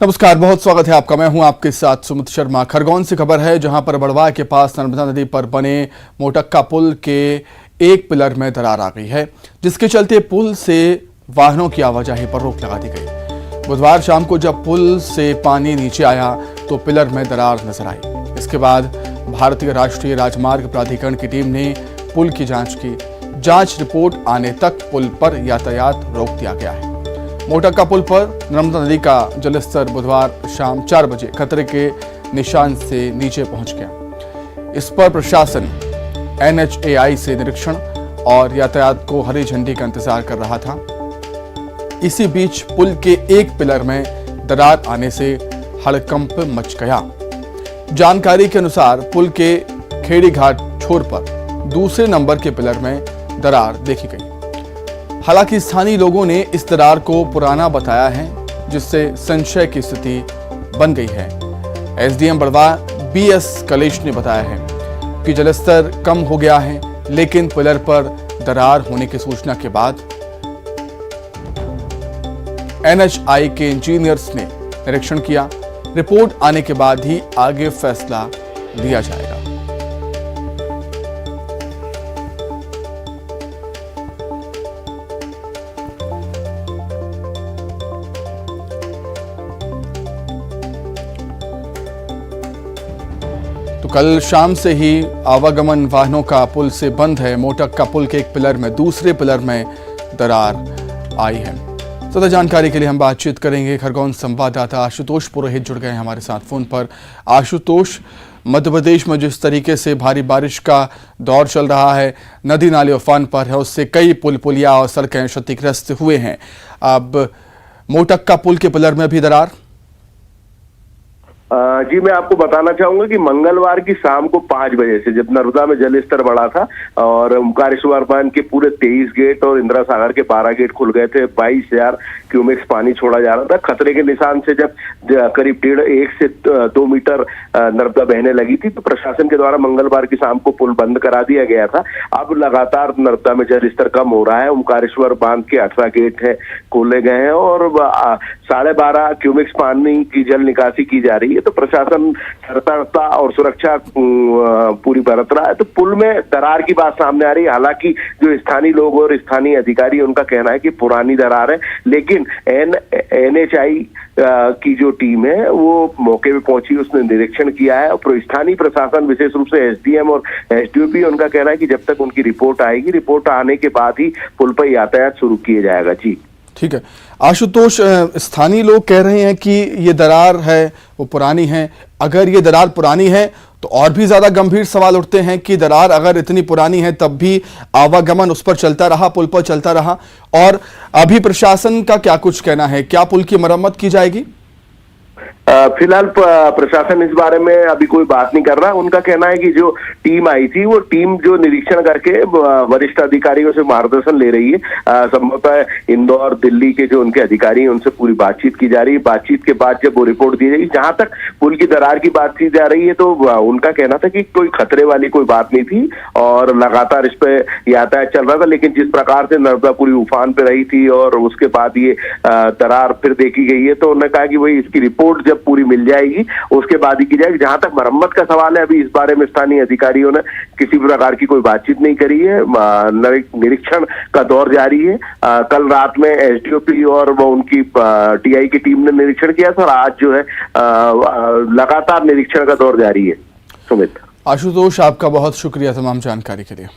नमस्कार, बहुत स्वागत है आपका। मैं हूं आपके साथ सुमित शर्मा। खरगोन से खबर है, जहां पर बड़वाह के पास नर्मदा नदी पर बने मोटक्का पुल के एक पिलर में दरार आ गई है, जिसके चलते पुल से वाहनों की आवाजाही पर रोक लगा दी गई। बुधवार शाम को जब पुल से पानी नीचे आया तो पिलर में दरार नजर आई। इसके बाद भारतीय राष्ट्रीय राजमार्ग प्राधिकरण की टीम ने पुल की जांच की। जांच रिपोर्ट आने तक पुल पर यातायात रोक दिया गया है। मोटक्का पुल पर नर्मदा नदी का जलस्तर बुधवार शाम 4 बजे खतरे के निशान से नीचे पहुंच गया। इस पर प्रशासन NHAI से निरीक्षण और यातायात को हरी झंडी का इंतजार कर रहा था। इसी बीच पुल के एक पिलर में दरार आने से हड़कंप मच गया। जानकारी के अनुसार पुल के खेड़ी घाट छोर पर दूसरे नंबर के पिलर में दरार देखी गई। हालांकि स्थानीय लोगों ने इस दरार को पुराना बताया है, जिससे संशय की स्थिति बन गई है। SDM बड़वाह BS कलेश ने बताया है कि जलस्तर कम हो गया है, लेकिन पिलर पर दरार होने की सूचना के बाद NHAI के इंजीनियर्स ने निरीक्षण किया। रिपोर्ट आने के बाद ही आगे फैसला लिया जाएगा। तो कल शाम से ही आवागमन वाहनों का पुल से बंद है। मोटक्का पुल के एक पिलर में दूसरे पिलर में दरार आई है। ज्यादा जानकारी के लिए हम बातचीत करेंगे। खरगोन संवाददाता आशुतोष पुरोहित जुड़ गए हैं हमारे साथ फोन पर। आशुतोष, मध्य प्रदेश में जिस तरीके से भारी बारिश का दौर चल रहा है, नदी नाले उफान पर है, उससे कई पुल पुलिया और सड़कें क्षतिग्रस्त हुए हैं। अब मोटक्का पुल के पिलर में भी दरार। जी, मैं आपको बताना चाहूंगा कि मंगलवार की शाम को 5 बजे से जब नर्मदा में जल स्तर बढ़ा था और ओमकारेश्वर बांध के पूरे 23 गेट और इंदिरा सागर के 12 गेट खुल गए थे, 22,000 क्यूमेक्स पानी छोड़ा जा रहा था। खतरे के निशान से जब करीब 1.5 से 2 मीटर नर्मदा बहने लगी थी, तो प्रशासन के द्वारा मंगलवार की शाम को पुल बंद करा दिया गया था। अब लगातार नर्मदा में जल स्तर कम हो रहा है। ओमकारेश्वर बांध के 18 गेट है खोले गए हैं और 12.5 क्यूमेक्स पानी की जल निकासी की जा रही है। तो प्रशासन सतर्कता और सुरक्षा पूरी बरत रहा है। तो पुल में दरार की बात सामने आ रही है। हालांकि जो स्थानीय लोग और स्थानीय अधिकारी, उनका कहना है कि पुरानी दरार है, लेकिन NHAI की जो टीम है वो मौके पे पहुंची, उसने निरीक्षण किया है। और स्थानीय प्रशासन विशेष रूप से SDM और SDOP, उनका कहना है कि जब तक उनकी रिपोर्ट आएगी, रिपोर्ट आने के बाद ही पुल पर यातायात शुरू किया जाएगा। जी ठीक है आशुतोष, स्थानीय लोग कह रहे हैं कि ये दरार है वो पुरानी है। अगर ये दरार पुरानी है तो और भी ज्यादा गंभीर सवाल उठते हैं कि दरार अगर इतनी पुरानी है तब भी आवागमन उस पर चलता रहा, पुल पर चलता रहा। और अभी प्रशासन का क्या कुछ कहना है, क्या पुल की मरम्मत की जाएगी? फिलहाल प्रशासन इस बारे में अभी कोई बात नहीं कर रहा। उनका कहना है कि जो टीम आई थी, वो टीम जो निरीक्षण करके वरिष्ठ अधिकारियों से मार्गदर्शन ले रही है। संभवतः इंदौर, दिल्ली के जो उनके अधिकारी हैं, उनसे पूरी बातचीत की जा रही है। बातचीत के बाद जब वो रिपोर्ट दी जाएगी, जहां तक पुल की दरार की बात की जा रही है, तो उनका कहना था कि कोई खतरे वाली कोई बात नहीं थी और लगातार इस पे यातायात चल रहा था। लेकिन जिस प्रकार से नर्मदा पूरी उफान पे रही थी और उसके बाद ये दरार फिर देखी गई है, तो उन्होंने कहा कि वही इसकी रिपोर्ट जब पूरी मिल जाएगी उसके बाद ही की जाएगी। जहां तक मरम्मत का सवाल है, अभी इस बारे में स्थानीय अधिकारियों ने किसी प्रकार की कोई बातचीत नहीं करी है। निरीक्षण का दौर जारी है। कल रात में SDOP और वो उनकी TI की टीम ने निरीक्षण किया था और आज जो है लगातार निरीक्षण का दौर जारी है। सुमित। आशुतोष, आपका बहुत शुक्रिया तमाम जानकारी के लिए।